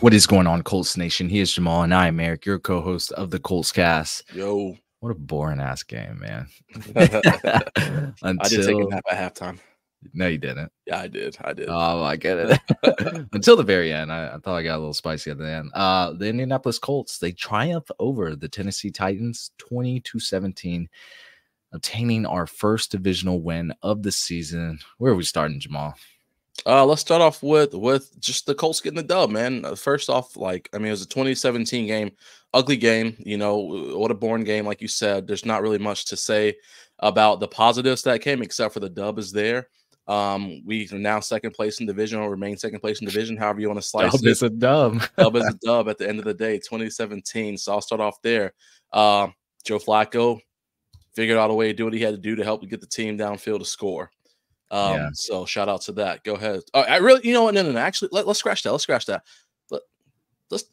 What is going on, Colts Nation? He is Jamal, and I am Eric, your co-host of the Colts Cast. Yo. What a boring ass game, man. I did take a nap at halftime. No, you didn't. Yeah, I did. Oh, I get it. Until the very end. I thought I got a little spicy at the end. The Indianapolis Colts, they triumph over the Tennessee Titans 20-17, obtaining our first divisional win of the season. Where are we starting, Jamal? Let's start off with just the Colts getting the dub, man. First off, it was a 2017 game, ugly game. You know, what a boring game, like you said. There's not really much to say about the positives that came, except for the dub is there. We are now second place in division, or remain second place in division, however you want to slice it. Dub is a dub. Dub is a dub at the end of the day, 2017. So I'll start off there. Joe Flacco figured out a way to do what he had to do to help get the team downfield to score. So shout out to that. Go ahead. I really, you know what? No. Actually, let's scratch that. Let's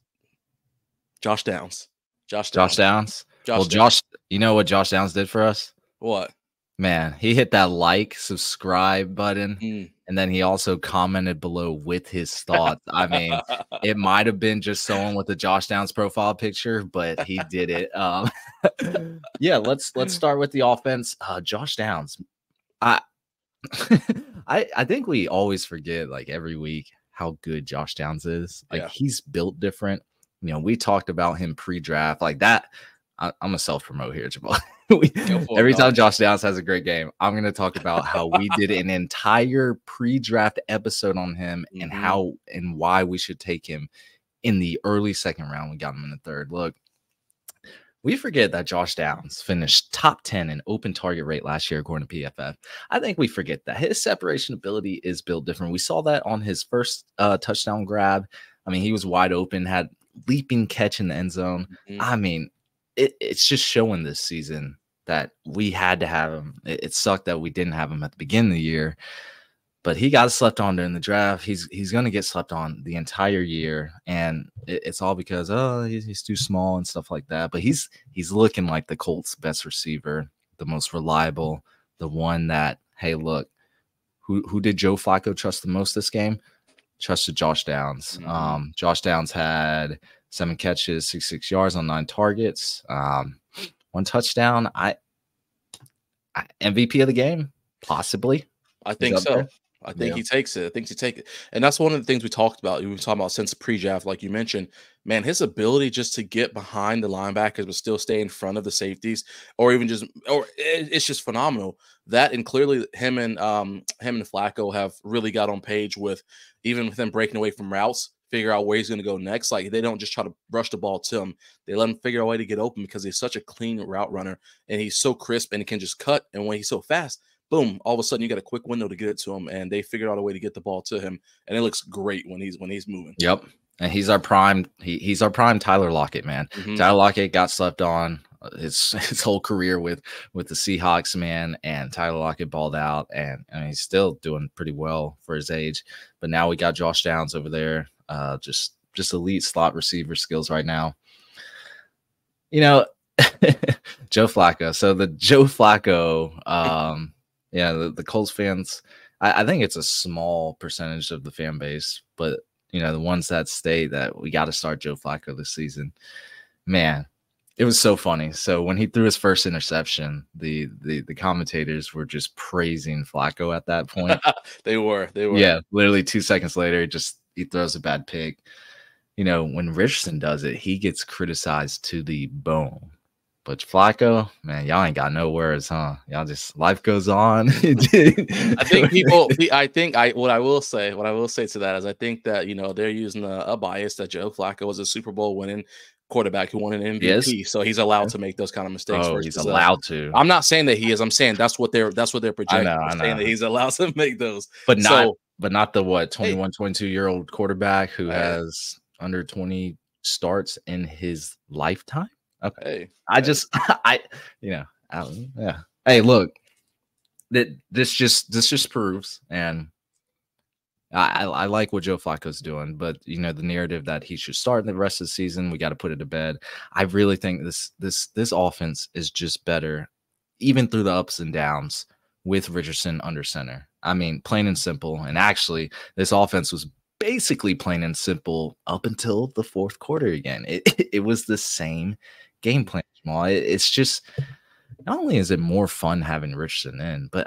Josh Downs. Josh Downs. Josh, you know what Josh Downs did for us? What? Man, he hit that subscribe button, and then he also commented below with his thoughts. I mean, it might have been just someone with a Josh Downs profile picture, but he did it. Yeah, let's start with the offense. Josh Downs. I think we always forget, like, every week how good Josh Downs is. Like, he's built different. You know, we talked about him pre-draft like that. I'm a self-promote here, Jamal. Every time Josh Downs has a great game, I'm going to talk about how we did an entire pre-draft episode on him and how and why we should take him in the early second round. We got him in the third. Look, we forget that Josh Downs finished top 10 in open target rate last year, according to PFF. I think we forget that his separation ability is built different. We saw that on his first touchdown grab. I mean, he was wide open, had leaping catch in the end zone. I mean, it's just showing this season that we had to have him. It sucked that we didn't have him at the beginning of the year, but he got slept on during the draft. He's going to get slept on the entire year, and it's all because he's too small and stuff like that. But he's looking like the Colts' best receiver, the most reliable, the one that, hey, look, who did Joe Flacco trust the most this game? Trusted Josh Downs. Josh Downs had 7 catches, 66 yards on 9 targets, 1 touchdown. MVP of the game, possibly. I think so. There. I think he takes it. I think he takes it. And that's one of the things we talked about. We were talking about since pre-draft, like you mentioned, man, his ability just to get behind the linebackers but still stay in front of the safeties, or it's just phenomenal. That, and clearly him and Flacco have really got on page with, even with him breaking away from routes, figure out where he's going to go next. Like, they don't just try to rush the ball to him. They let him figure out a way to get open because he's such a clean route runner, and he's so crisp, and he can just cut. And when he's so fast, boom, all of a sudden you got a quick window to get it to him, and they figured out a way to get the ball to him, and it looks great when he's moving. Yep. And he's our prime. He's our prime Tyler Lockett, man. Tyler Lockett got slept on his whole career with the Seahawks, man, and Tyler Lockett balled out, and he's still doing pretty well for his age. But now we got Josh Downs over there, just elite slot receiver skills right now. You know, Joe Flacco. So the Joe Flacco, the Colts fans, I think it's a small percentage of the fan base, but you know, the ones that state that we got to start Joe Flacco this season, man, it was so funny. So when he threw his first interception, the commentators were just praising Flacco at that point. They were. Yeah, literally 2 seconds later, he throws a bad pick. You know, when Richardson does it, he gets criticized to the bone. But Flacco, man, y'all ain't got no words, huh? Y'all just, life goes on. I think what I will say to that is, I think that, you know, they're using a bias that Joe Flacco was a Super Bowl winning quarterback who won an MVP, so he's allowed to make those kind of mistakes. He's allowed to. I'm not saying that he is. I'm saying that's what they're projecting. I'm saying that he's allowed to make those, but not the 21, 22-year-old quarterback who has under 20 starts in his lifetime. Okay. Hey, look, this just proves, and I like what Joe Flacco's doing, but you know, the narrative that he should start in the rest of the season, we got to put it to bed. I really think this offense is just better, even through the ups and downs, with Richardson under center. I mean, plain and simple. And actually, this offense was basically plain and simple up until the fourth quarter again. It was the same game plan, Jamal. It's just not only is it more fun having Richardson in, but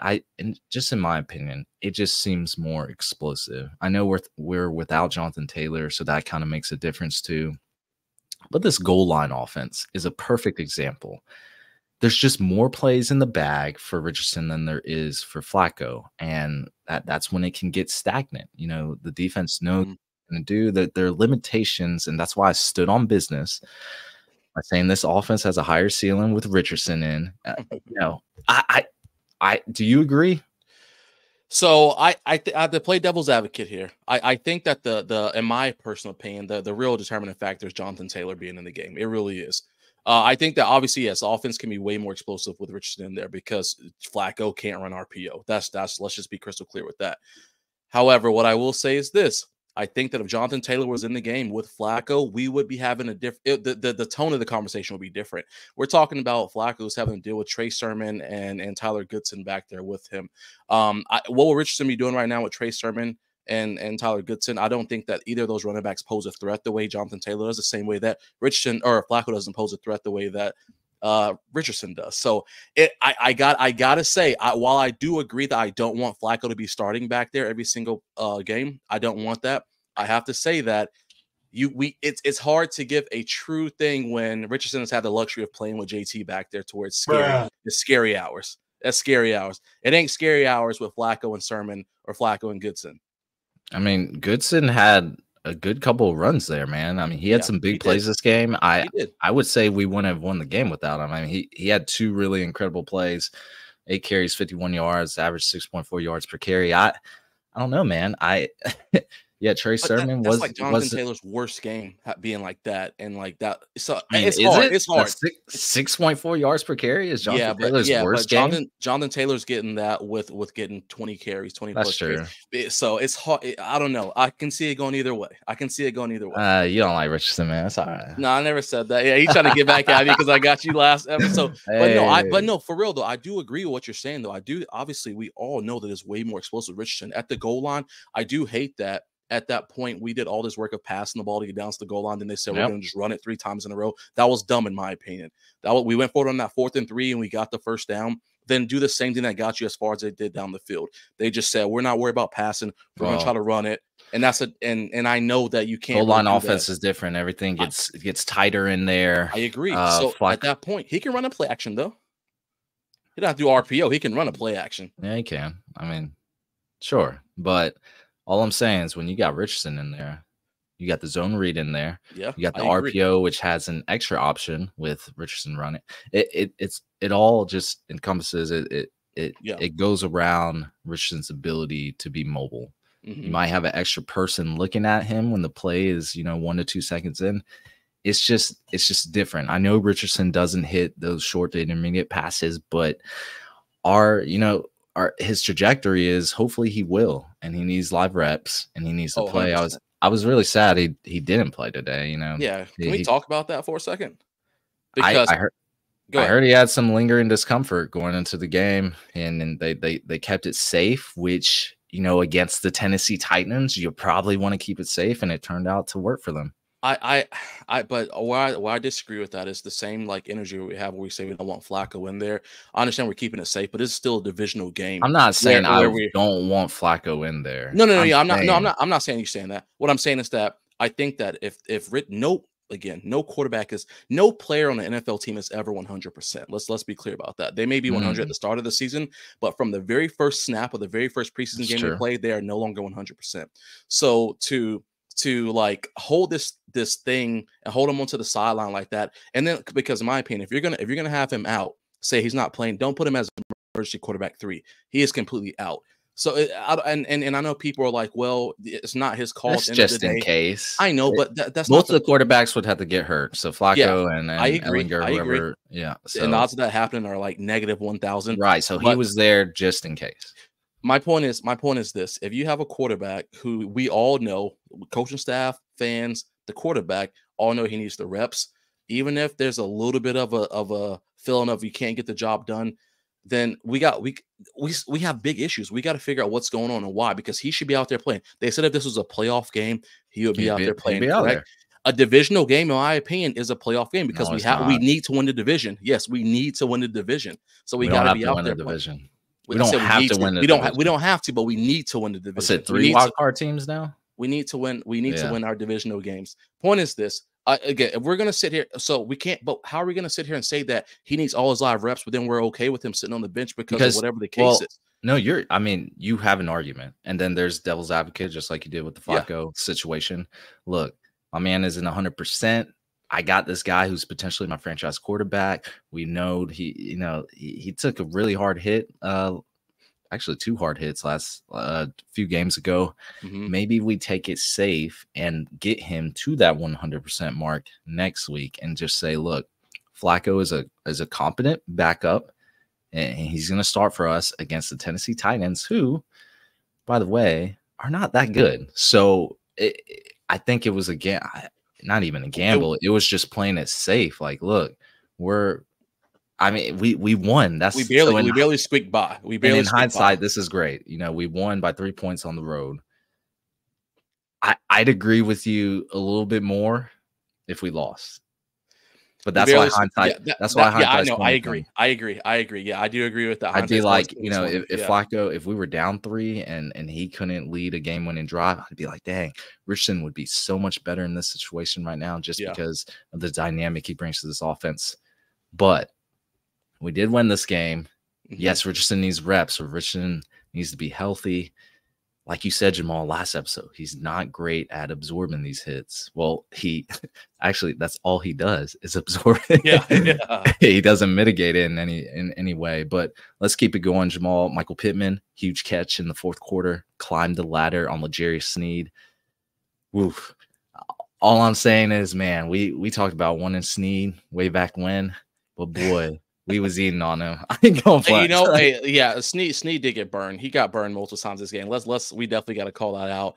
just in my opinion, it just seems more explosive. I know we're without Jonathan Taylor, so that kind of makes a difference too. But this goal line offense is a perfect example. There's just more plays in the bag for Richardson than there is for Flacco, and that's when it can get stagnant. The defense knows what they're going to do, that there are limitations, and that's why I stood on business by saying this offense has a higher ceiling with Richardson in. I do you agree? So I have to play devil's advocate here. I think that the in my personal opinion, the real determining factor is Jonathan Taylor being in the game. It really is. I think that obviously, yes, offense can be way more explosive with Richardson in there because Flacco can't run RPO. That's let's just be crystal clear with that. However, what I will say is this. I think that if Jonathan Taylor was in the game with Flacco, we would be having a different the tone of the conversation would be different. We're talking about Flacco's having to deal with Trey Sermon and Tyler Goodson back there with him. What will Richardson be doing right now with Trey Sermon and Tyler Goodson? I don't think that either of those running backs pose a threat the way Jonathan Taylor does, the same way that Richardson or Flacco doesn't pose a threat the way that Richardson does. So I gotta say, while I do agree that I don't want Flacco to be starting back there every single game, I don't want that. I have to say that it's hard to give a true thing when Richardson has had the luxury of playing with JT back there towards scary. It's scary hours. That's scary hours. It ain't scary hours with Flacco and Sermon or Flacco and Goodson. I mean, Goodson had a good couple of runs there, man. I mean, he had some big plays this game. I would say we wouldn't have won the game without him. I mean, he had 2 really incredible plays, 8 carries, 51 yards, average 6.4 yards per carry. I don't know, man. Yeah, Trey Sermon that's like Jonathan Taylor's worst game being like that and like that. So I mean, it's hard. It's hard. 6.4 yards per carry is Jonathan Taylor's worst game. Jonathan Taylor's getting that with getting 20 carries, 20 plus true. Carries. So it's hard. I don't know. I can see it going either way. You don't like Richardson, man. That's all right. No, I never said that. Yeah, he's trying to get back at me because I got you last episode. But no, for real though, I do agree with what you're saying though. Obviously we all know that it's way more explosive Richardson at the goal line. I do hate that. At that point, we did all this work of passing the ball to get down to the goal line. Then they said, we're going to just run it 3 times in a row. That was dumb, in my opinion. We went forward on that 4th and 3, and we got the first down. Then do the same thing that got you as far as they did down the field. They just said, we're not worried about passing. We're going to try to run it. And that's and I know that you can't. Goal line offense is different. Everything gets tighter in there. I agree. So at that point, he can run a play action, though. He don't have to do RPO. He can run a play action. Yeah, he can. I mean, sure. But all I'm saying is when you got Richardson in there, you got the zone read in there. Yeah, you got the RPO, which has an extra option with Richardson running. It all just encompasses it goes around Richardson's ability to be mobile. Mm-hmm. You might have an extra person looking at him when the play is 1 to 2 seconds in. It's just different. I know Richardson doesn't hit those short to intermediate passes, but his trajectory is hopefully he will, and he needs live reps and he needs to play. 100%. I was really sad he didn't play today. Yeah. Can we talk about that for a second? Because I heard he had some lingering discomfort going into the game, and they kept it safe, which against the Tennessee Titans, you probably want to keep it safe, and it turned out to work for them. But why I disagree with that is the same like energy we have where we say we don't want Flacco in there. I understand we're keeping it safe, but it's still a divisional game. I'm not saying I don't want Flacco in there. No. I'm not saying you're saying that. What I'm saying is that I think that no player on the NFL team is ever 100%. Let's be clear about that. They may be 100 at the start of the season, but from the very first snap of the very first preseason game they played, they are no longer 100%. So to like hold this thing and hold him onto the sideline like that, and then because in my opinion, if you're gonna have him out, say he's not playing, don't put him as emergency quarterback 3. He is completely out. So and I know people are like, well, it's not his call. It's just in case. I know, but that's most of the quarterbacks would have to get hurt. So Flacco and I agree. Ellinger, whoever, yeah. So, and the odds of that happening are like -1,000. Right. So he was there just in case. My point is this: if you have a quarterback who we all know, coaching staff, fans, the quarterback all know he needs the reps, even if there's a little bit of a feeling of you can't get the job done, then we have big issues. We got to figure out what's going on and why, because he should be out there playing. They said if this was a playoff game, he would be out there playing. Correct. A divisional game, in my opinion, is a playoff game because we need to win the division. Yes, we need to win the division. So we got to be out there. Division. We don't have to win. We don't have to, but we need to win the division. Is it 3 wild card teams now? We need to win. We need to win our divisional games. Point is this. Again, if we're going to sit here, so we can't, but how are we going to sit here and say that he needs all his live reps, but then we're okay with him sitting on the bench because of whatever the case is? No, you have an argument. And then there's devil's advocate, just like you did with the Flacco situation. Look, my man isn't 100%. I got this guy who's potentially my franchise quarterback. We know he took a really hard hit. Actually 2 hard hits last few games ago. Maybe we take it safe and get him to that 100% mark next week and just say, look, Flacco is a competent backup, and he's going to start for us against the Tennessee Titans, who, by the way, are not that good. So I think it was not even a gamble. It was just playing it safe. Like, look, we won. We barely squeaked by. In hindsight, this is great. We won by 3 points on the road. I'd agree with you a little bit more if we lost. But that's why hindsight. I know. I agree. Yeah, I do agree with that. I'd be like, if Flacco, if we were down 3 and he couldn't lead a game-winning drive, I'd be like, dang, Richardson would be so much better in this situation right now just because of the dynamic he brings to this offense. But we did win this game. Yes, Richardson needs reps. Richardson needs to be healthy. Like you said, Jamal, last episode, he's not great at absorbing these hits. Well, that's all he does is absorb it. Yeah. He doesn't mitigate it in any way. But let's keep it going, Jamal. Michael Pittman, huge catch in the 4th quarter, climbed the ladder on L'Jarius Sneed. Woof. All I'm saying is, man, we talked about wanting Sneed way back when, but boy, we was eating on him. I ain't going flex. Sneed did get burned. He got burned multiple times this game. We definitely got to call that out.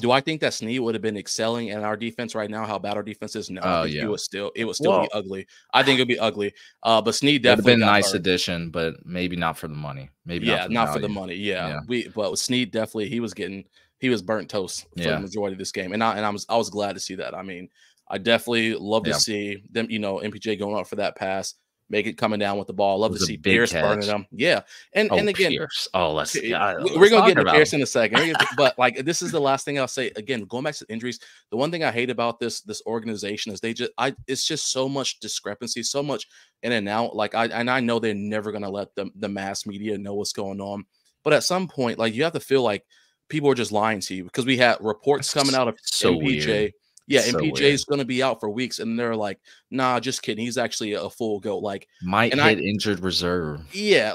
Do I think that Sneed would have been excelling in our defense right now? How bad our defense is? No, it would still be ugly. I think it'd be ugly. But Sneed definitely would have been a nice addition, but maybe not for the money. Not for the money. Yeah. But Sneed definitely he was burnt toast for the majority of this game, and I was glad to see that. I mean, I definitely love to see them. MPJ going out for that pass. Make it coming down with the ball. Love to see Pierce burning them. Yeah. And again, Pierce. We're going to get to Pierce in a second. But this is the last thing I'll say. Again, going back to injuries, the one thing I hate about this organization is it's just so much discrepancy, so much in and out. I know they're never going to let the mass media know what's going on. But at some point, you have to feel like people are just lying to you because we had reports coming out of MPJ. Weird. Yeah, MPJ is going to be out for weeks, and they're like, "Nah, just kidding. He's actually a full go." Might hit injured reserve. Yeah,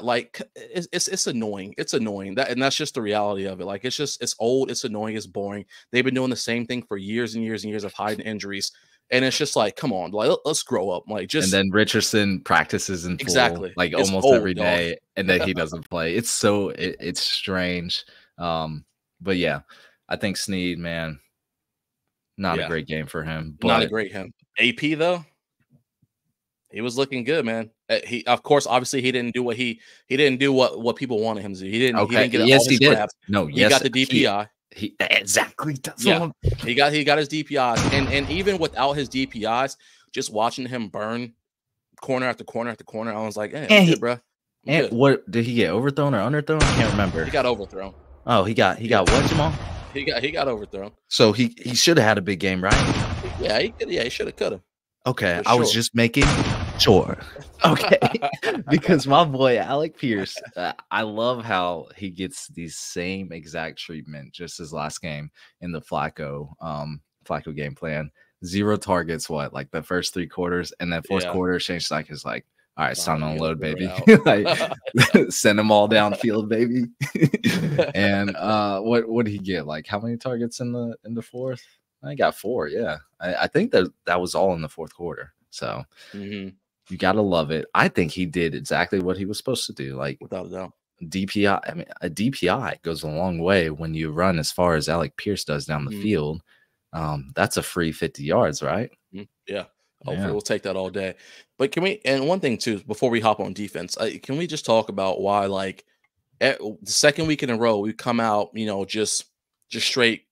it's annoying. It's annoying and that's just the reality of it. It's old. It's annoying. It's boring. They've been doing the same thing for years and years and years of hiding injuries, and it's just come on, let's grow up. And then Richardson practices in full, almost every day, and then he doesn't play. It's it's strange. But yeah, I think Sneed, man. Not a great game for him. But... Not a great him. AP though, he was looking good, man. He, of course, obviously he didn't do what people wanted him to do. He didn't. Okay. He didn't get all his scraps. No, he got the DPI. He exactly. He got his DPIs, and even without his DPIs, just watching him burn corner after corner after corner, I was like, "Hey, I'm good, bro." And what did he get? Overthrown or underthrown? I can't remember. He got overthrown. Oh, he got what, Jamal? He got overthrown. So he should have had a big game, right? Yeah, he should have cut him. Okay, I was just making sure. Okay, because my boy Alec Pierce, I love how he gets the same exact treatment just his last game in the Flacco game plan. 0 targets, the first 3 quarters, and then 4th quarter, Shane Steichen is like, all right, it's time to unload, baby. Send them all downfield, baby. And what did he get? How many targets in the 4th? I got 4. Yeah, I think that was all in the 4th quarter. So you gotta love it. I think he did exactly what he was supposed to do. Without a doubt. DPI. I mean, a DPI goes a long way when you run as far as Alec Pierce does down the field. That's a free 50 yards, right? Yeah. Hopefully, we'll take that all day. But can we? And one thing too, before we hop on defense, can we just talk about why, like, the second week in a row, we come out, just straight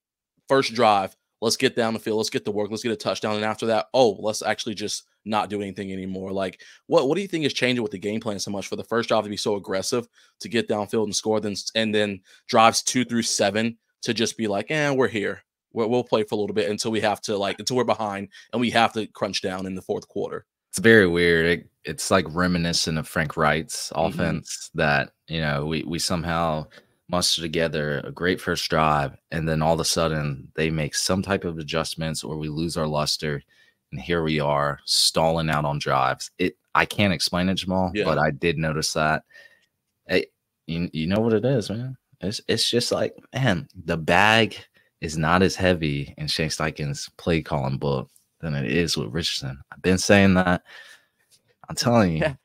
first drive. Let's get down the field. Let's get the work. Let's get a touchdown. And after that, let's actually just not do anything anymore. Like, what do you think is changing with the game plan so much for the first drive to be so aggressive to get downfield and score, and then drives 2 through 7 to just be like, we're here. We'll play for a little bit until we have to, until we're behind and we have to crunch down in the fourth quarter. It's very weird. It's like reminiscent of Frank Wright's offense that, we somehow muster together a great first drive, and then all of a sudden they make some type of adjustments or we lose our luster, and here we are stalling out on drives. I can't explain it, Jamal, but I did notice that. You know what it is, man? It's just like, man, the bag is not as heavy in Shane Steichen's play calling book than it is with Richardson. I've been saying that. I'm telling you.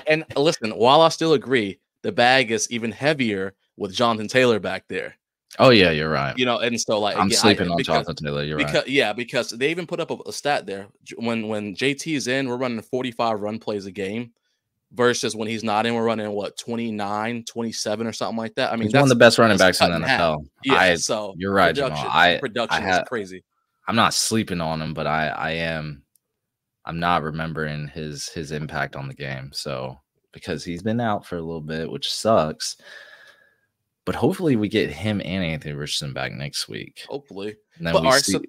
And listen, while I still agree, the bag is even heavier with Jonathan Taylor back there. Oh yeah, you're right. And so, like, I'm sleeping on Jonathan Taylor. You're right. Yeah, because they even put up a stat there. When JT is in, we're running 45 run plays a game, versus when he's not in, we're running 29, 27 or something like that. I mean, he's one of the best running backs in the NFL. Yeah, so you're right, Jamal. Production is crazy. I'm not sleeping on him, but I'm not remembering his impact on the game. So, because he's been out for a little bit, which sucks. But hopefully we get him and Anthony Richardson back next week. Hopefully. So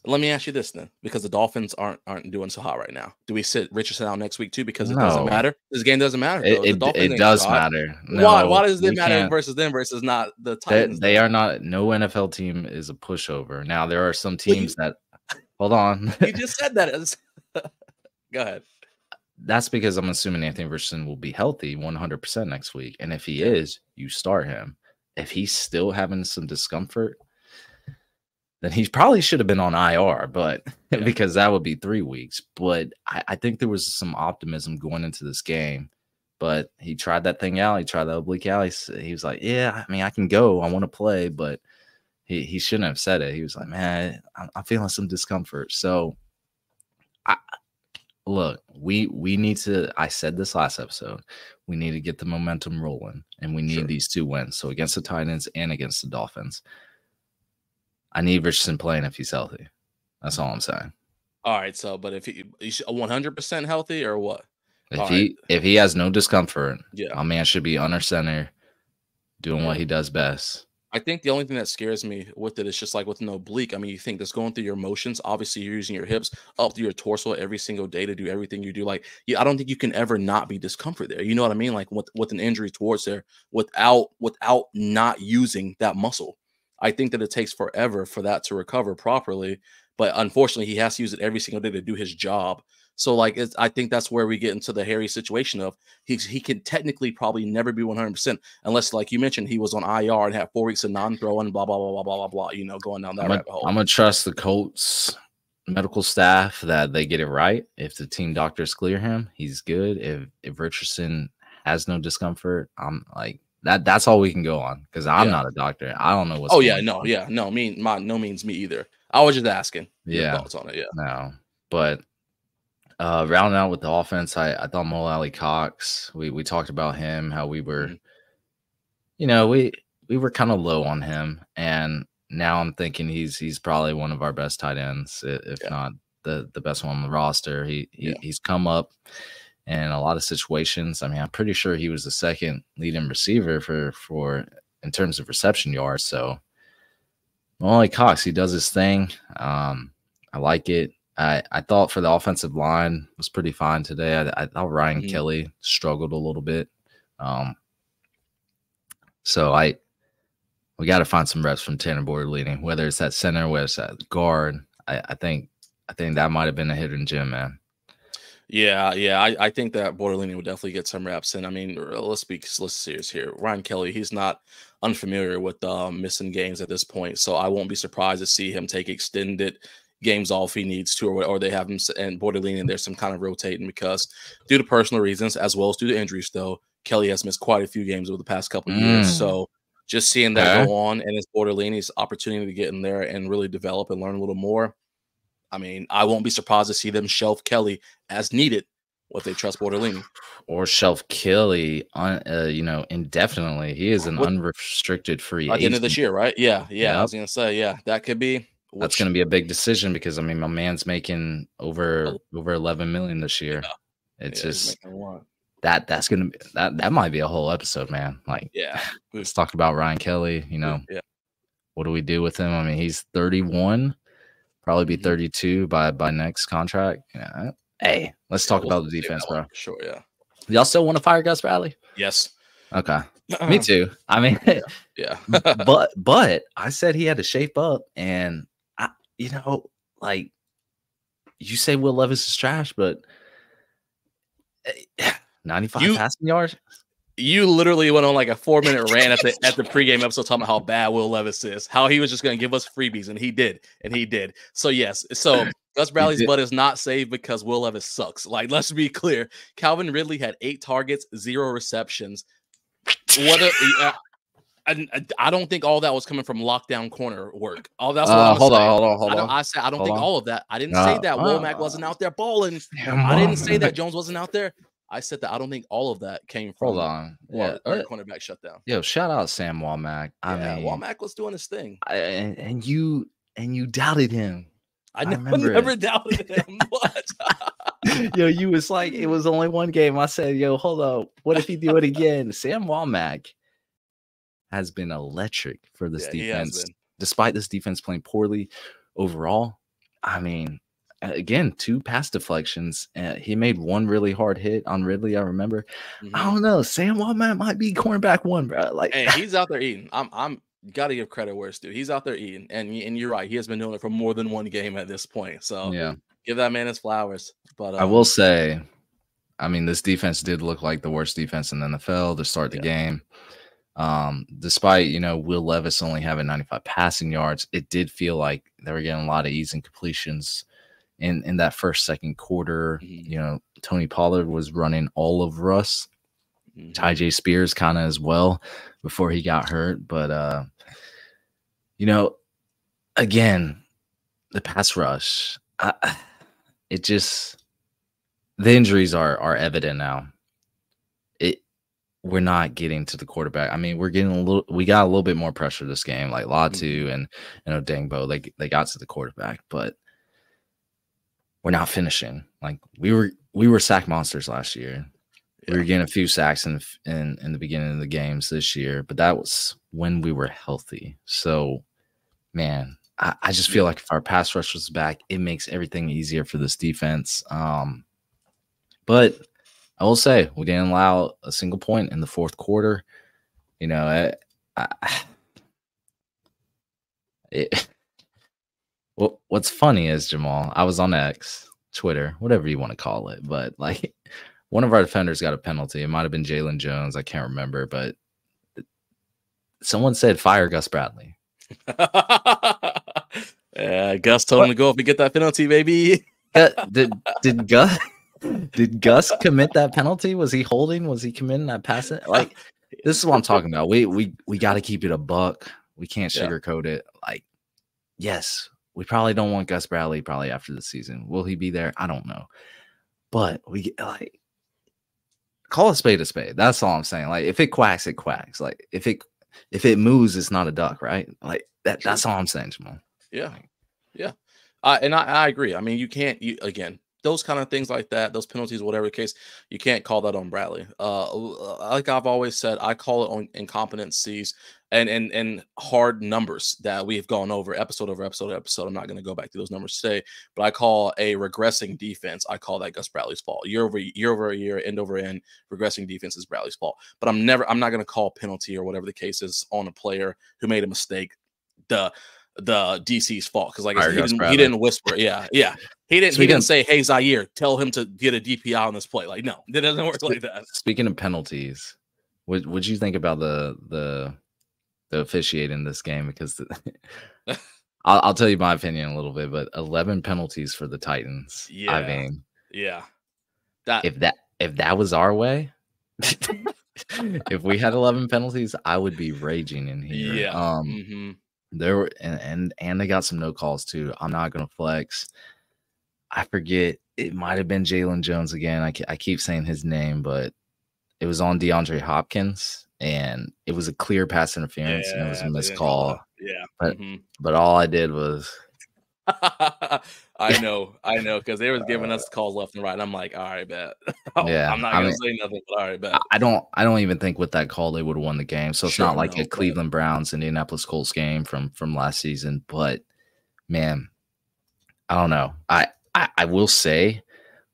let me ask you this then, because the Dolphins aren't doing so hot right now. Do we sit Richardson out next week too? Because it doesn't matter. This game doesn't matter. It does matter. No, why does it matter versus them versus not the Titans? They are not. No NFL team is a pushover. Now there are some teams that. Hold on. You just said that. Go ahead. That's because I'm assuming Anthony Richardson will be healthy 100% next week, and if he is, you start him. If he's still having some discomfort, then he probably should have been on IR, but because that would be 3 weeks. But I think there was some optimism going into this game, but he tried that thing out. He tried the oblique out. He was like, yeah, I mean, I can go. I want to play, but he shouldn't have said it. He was like, man, I'm feeling some discomfort. So look, we need to, I said this last episode, we need to get the momentum rolling, and we need these 2 wins. So against the Titans and against the Dolphins. I need Richardson playing if he's healthy. That's all I'm saying. All right. So, but if he's 100% healthy or what? If he has no discomfort, my man should be under center doing what he does best. I think the only thing that scares me with it is just like with an oblique. I mean, you think that's going through your motions. Obviously, you're using your hips up through your torso every single day to do everything you do. Like, I don't think you can ever not be discomfort there. You know what I mean? Like with an injury towards there, without not using that muscle. I think that it takes forever for that to recover properly, but unfortunately, he has to use it every single day to do his job. So, like, I think that's where we get into the hairy situation of he can technically probably never be 100% unless, like you mentioned, he was on IR and had 4 weeks of non-throwing, blah blah blah blah blah blah. Going down that rabbit hole. I'm gonna trust the Colts medical staff that they get it right. If the team doctors clear him, he's good. If Richardson has no discomfort, I'm like. That's all we can go on, because I'm not a doctor. I don't know what's no means me either. I was just asking your thoughts on it. No, but rounding out with the offense, I thought Mo Alley Cox, we talked about him, how we were we were kind of low on him, and now I'm thinking he's probably one of our best tight ends, if not the best one on the roster. He's come up in a lot of situations. I mean, I'm pretty sure he was the second leading receiver for in terms of reception yards. So, Molly Cox, he does his thing. I like it. I thought for the offensive line was pretty fine today. I thought Ryan Kelly struggled a little bit. So we got to find some reps from Tanner Bortolini, whether it's at center, whether it's at guard. I think that might have been a hidden gem, man. Yeah. I think that Bortolini would definitely get some reps. And I mean, let's serious here. Ryan Kelly, he's not unfamiliar with missing games at this point, so I won't be surprised to see him take extended games off if he needs to, or they have him and Bortolini and there's some kind of rotating, because due to personal reasons as well as due to injuries, though, Kelly has missed quite a few games over the past couple of years. So just seeing that go on, and it's Bortolini's opportunity to get in there and really develop and learn a little more. I mean, I won't be surprised to see them shelf Kelly as needed if they trust Bortolini. Or shelf Kelly on, indefinitely. He is an unrestricted free at the end of this year, right? Yeah. Yep. I was gonna say, that could be. That's going to be a big decision because I mean, my man's making over 11 million this year. Yeah. It's just that's going to be that might be a whole episode, man. Like, let's talk about Ryan Kelly. What do we do with him? I mean, he's 31, probably be 32 by next contract. Hey, let's talk about the defense, bro. Sure, yeah. Y'all still want to fire Gus Bradley? Yes. Okay. Me too. I mean, yeah. but I said he had to shape up, and like you say Will Levis is trash, but 95 passing yards. You literally went on like a 4-minute rant at the pregame episode talking about how bad Will Levis is, how he was just going to give us freebies, and he did. So yes, Gus Bradley's butt is not saved because Will Levis sucks. Like, let's be clear. Calvin Ridley had 8 targets, 0 receptions. I don't think all that was coming from lockdown corner work. Oh, that's what hold on. I said I don't think all of that. I didn't say that Womack wasn't out there balling. I didn't say that Jones wasn't out there. I said that I don't think all of that came from our cornerback shutdown. Yo, shout out Sam Womack. I mean, Womack was doing his thing. And you doubted him. I never doubted him. What? Yo, you was like, it was only one game. I said, yo, hold up. What if he do it again? Sam Womack has been electric for this defense. Despite this defense playing poorly overall. I mean, again, 2 pass deflections. He made 1 really hard hit on Ridley, I remember. I don't know. Sam Womack might be cornerback 1, bro. Like, hey, he's out there eating. I'm got to give credit where it's due. He's out there eating. And you're right. He has been doing it for more than 1 game at this point. So give that man his flowers. But I will say, I mean, this defense did look like the worst defense in the NFL to start the game. Despite, Will Levis only having 95 passing yards, it did feel like they were getting a lot of ease and completions in that first, second quarter. Tony Pollard was running all of Russ. Tyjae Spears kind of as well before he got hurt. But, again, the pass rush, the injuries are evident now. We're not getting to the quarterback. I mean, we got a little bit more pressure this game, like Latu and Odengbo. They got to the quarterback, but we're not finishing. Like we were sack monsters last year. Yeah. We were getting a few sacks in the beginning of the games this year, but that was when we were healthy. So, man, I just feel like if our pass rush was back, it makes everything easier for this defense. But I will say we didn't allow a single point in the fourth quarter. What's funny is, Jamal, I was on X, Twitter, whatever you want to call it, but like one of our defenders got a penalty. It might have been Jalen Jones. I can't remember, but someone said fire Gus Bradley. Gus told him to go up and get that penalty, baby. Did Gus commit that penalty? Was he holding? Was he committing that pass? Like, this is what I'm talking about. We got to keep it a buck. We can't sugarcoat it. Like, yes, we probably don't want Gus Bradley probably after the season. Will he be there? I don't know. But we call a spade a spade. That's all I'm saying. Like, if it quacks, it quacks. Like, if it moves, it's not a duck, right? Like that's all I'm saying, Jamal. Yeah. And I agree. I mean, again, those kind of things like that, those penalties, whatever the case, you can't call that on Bradley. Like I've always said, I call it on incompetencies and hard numbers that we've gone over episode over episode. I'm not going to go back to those numbers today, but I call a regressing defense. I call that Gus Bradley's fault. Year over year, end over end, regressing defense is Bradley's fault. But I'm not going to call penalty or whatever the case is on a player who made a mistake the DC's fault, because like he didn't whisper. Yeah. He didn't say, "Hey Zaire, tell him to get a DPI on this play." Like, no, it doesn't work like that. Speaking of penalties, what'd you think about the officiating this game? Because I'll tell you my opinion a little bit, but 11 penalties for the Titans. Yeah, I mean, if that was our way, if we had 11 penalties, I would be raging in here. Yeah. There were and they got some no calls too. I'm not gonna flex. I forget. It might have been Jalen Jones again. I keep saying his name, but it was on DeAndre Hopkins, and it was a clear pass interference, and it was a Yeah, they missed didn't call call. that. Yeah. But all I did was I know, because they was giving us calls left and right. And I'm like, all right, bet. yeah. I'm not gonna say nothing, but all right, bet. I don't even think with that call they would have won the game. So it's not like a Cleveland Browns Indianapolis Colts game from last season. But man, I don't know. I will say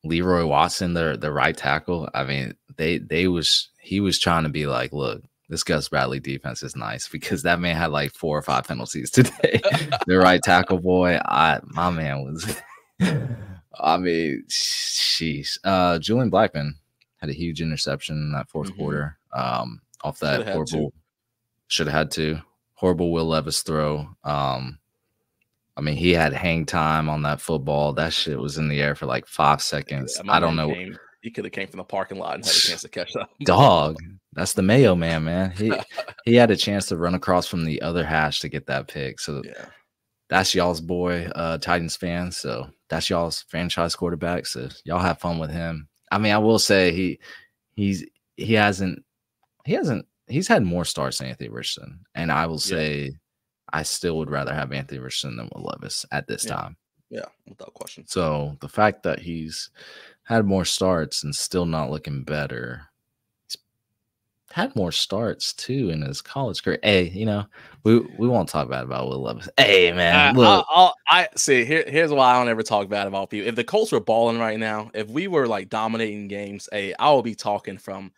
Leroy Watson, the right tackle. I mean, he was trying to be like, look, this Gus Bradley defense is nice, because that man had like 4 or 5 penalties today. The right tackle boy, my man was. I mean, sheesh. Julian Blackmon had a huge interception in that fourth quarter. Off that horrible, should have had to horrible Will Levis throw. I mean, he had hang time on that football. That shit was in the air for like 5 seconds. I don't know. He could have came from the parking lot and had a chance to catch that. Dog, that's the Mayo man. He had a chance to run across from the other hash to get that pick. So yeah, that's y'all's boy, Titans fans. So that's y'all's franchise quarterback. So y'all have fun with him. I mean, I will say he's had more starts than Anthony Richardson, and I will say I still would rather have Anthony Richardson than Will Levis at this time. Yeah, without question. So the fact that he's had more starts and still not looking better. He's had more starts too in his college career. Hey, we won't talk bad about Will Levis. Hey, man, look. I see. Here's why I don't ever talk bad about people. If the Colts were balling right now, if we were like dominating games, hey, I will be talking from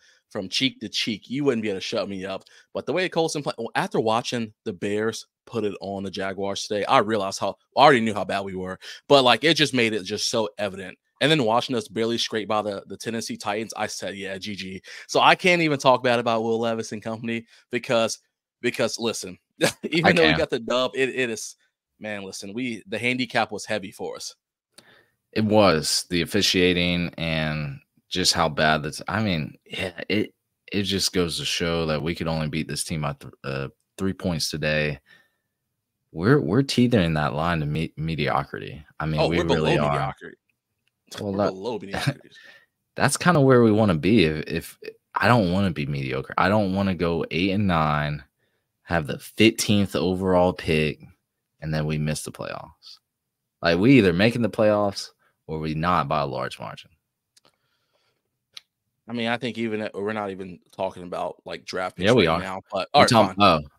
cheek to cheek. You wouldn't be able to shut me up. But the way the Colts been playing, after watching the Bears put it on the Jaguars today, I realized I already knew how bad we were, but like it just made it just so evident. And then watching us barely scrape by the Tennessee Titans, I said, yeah, GG. So I can't even talk bad about Will Levis and company because listen, even though we got the dub, it is, man, listen, the handicap was heavy for us. It was the officiating and just how bad that's. I mean, yeah, it just goes to show that we could only beat this team by 3 points today. We're teetering that line to mediocrity. I mean, we really are. Mediocrity. Well, we're below mediocrity. That's kind of where we want to be. If I don't want to be mediocre, I don't want to go 8-9, have the 15th overall pick, and then we miss the playoffs. Like, we either making the playoffs or we not by a large margin. I mean, I think even we're not even talking about like draft picks we right are now. But no.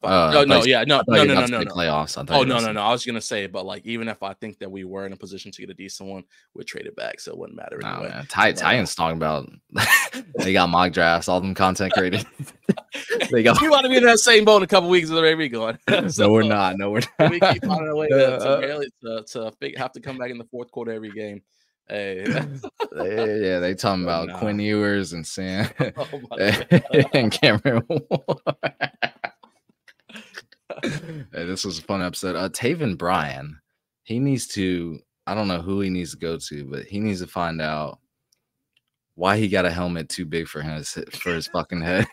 Playoffs. No. I was gonna say, but like even if I think that we were in a position to get a decent one, we'd trade it back, so it wouldn't matter anyway. Man. Titans talking about they got mock drafts, all them content created. We want to be in that same boat in a couple weeks of the way going. So, no, we're not. We keep finding a way to have to come back in the fourth quarter every game. Hey. Yeah, they talking about Quinn Ewers and Sam and Cameron Ward. Hey, this was a fun episode. Taven Bryan, he needs to. I don't know who he needs to go to, but he needs to find out why he got a helmet too big for his fucking head.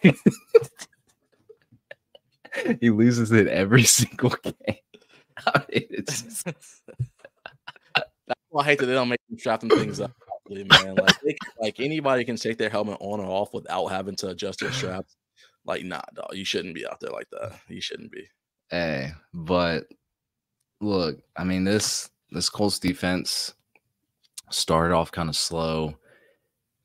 He loses it every single game. I mean, it's just. I hate that they don't make them strap them things up properly, man. Like anybody can take their helmet on or off without having to adjust their straps. Like, nah, dog, you shouldn't be out there like that. You shouldn't be. Hey, but look, I mean, this Colts defense started off kind of slow.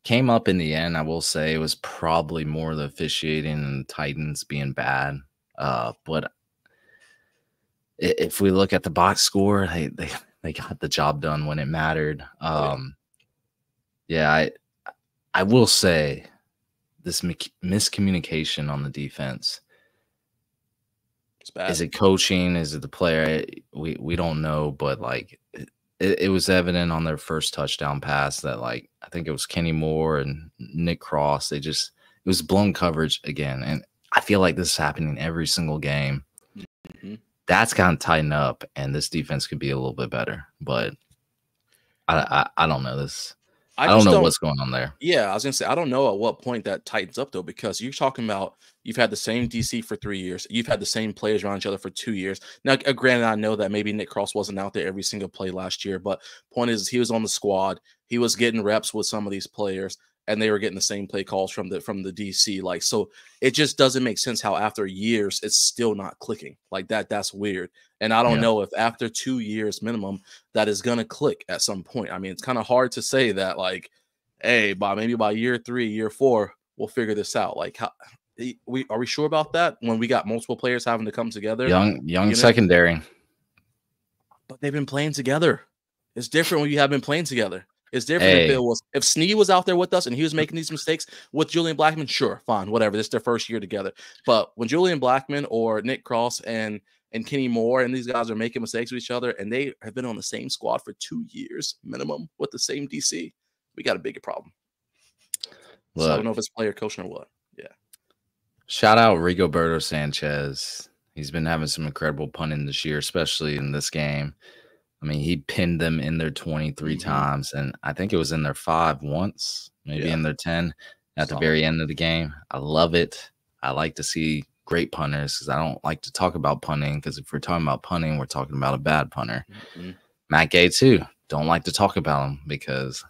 Came up in the end, I will say it was probably more the officiating and Titans being bad. But if we look at the box score, they got the job done when it mattered. Yeah, I will say this miscommunication on the defense. It's bad. Is it coaching? Is it the player? We don't know, but like it was evident on their first touchdown pass that like I think it was Kenny Moore and Nick Cross. It was blown coverage again, and I feel like this is happening every single game. Mm-hmm. That's kind of tighten up, and this defense could be a little bit better. But I don't know this. I don't know what's going on there. Yeah, I was gonna say I don't know at what point that tightens up though, because you're talking about you've had the same DC for 3 years, you've had the same players around each other for 2 years. Now, granted, I know that maybe Nick Cross wasn't out there every single play last year, but point is he was on the squad, he was getting reps with some of these players, and they were getting the same play calls from the DC. Like, so it just doesn't make sense how after years it's still not clicking like that. That's weird, and I don't know if after 2 years minimum that is gonna click at some point. I mean, it's kind of hard to say that like, hey, maybe by year 3, year 4, we'll figure this out. Like, how are we sure about that when we got multiple players having to come together? Young secondary. But they've been playing together. It's different when you have been playing together. It's different if Snead was out there with us and he was making these mistakes with Julian Blackmon, sure, fine, whatever. This is their first year together. But when Julian Blackmon or Nick Cross and Kenny Moore and these guys are making mistakes with each other, and they have been on the same squad for 2 years minimum with the same DC, we got a bigger problem. Look, so I don't know if it's player coaching or what. Yeah. Shout out Rigoberto Sanchez. He's been having some incredible punting this year, especially in this game. I mean, he pinned them in their 23 times, and I think it was in their 5 once, maybe in their 10 at the very end of the game. I love it. I like to see great punters because I don't like to talk about punting, because if we're talking about punting, we're talking about a bad punter. Matt Gay, too. Don't like to talk about him because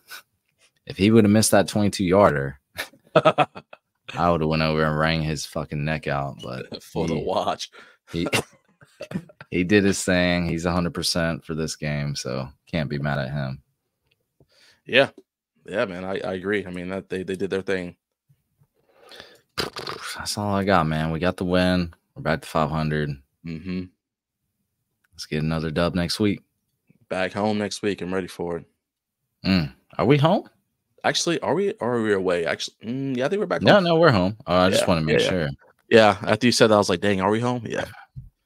if he would have missed that 22-yarder, I would have went over and rang his fucking neck out. But for the watch, he did his thing. He's 100% for this game, so can't be mad at him. Yeah, man, I agree. I mean, that they did their thing. That's all I got, man. We got the win. We're back to 500. Let's get another dub next week. Back home next week. I'm ready for it. Are we home? Actually, are we away? Actually, yeah, I think we're back home. No, no, we're home. I just want to make sure. Yeah, after you said that, I was like, dang, are we home? Yeah.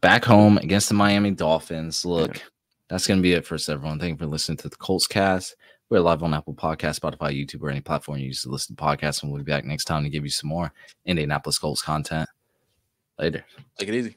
Back home against the Miami Dolphins. Look, that's going to be it for us, everyone. Thank you for listening to the Colts cast. We're live on Apple Podcasts, Spotify, YouTube, or any platform you use to listen to podcasts. And we'll be back next time to give you some more Indianapolis Colts content. Later. Take it easy.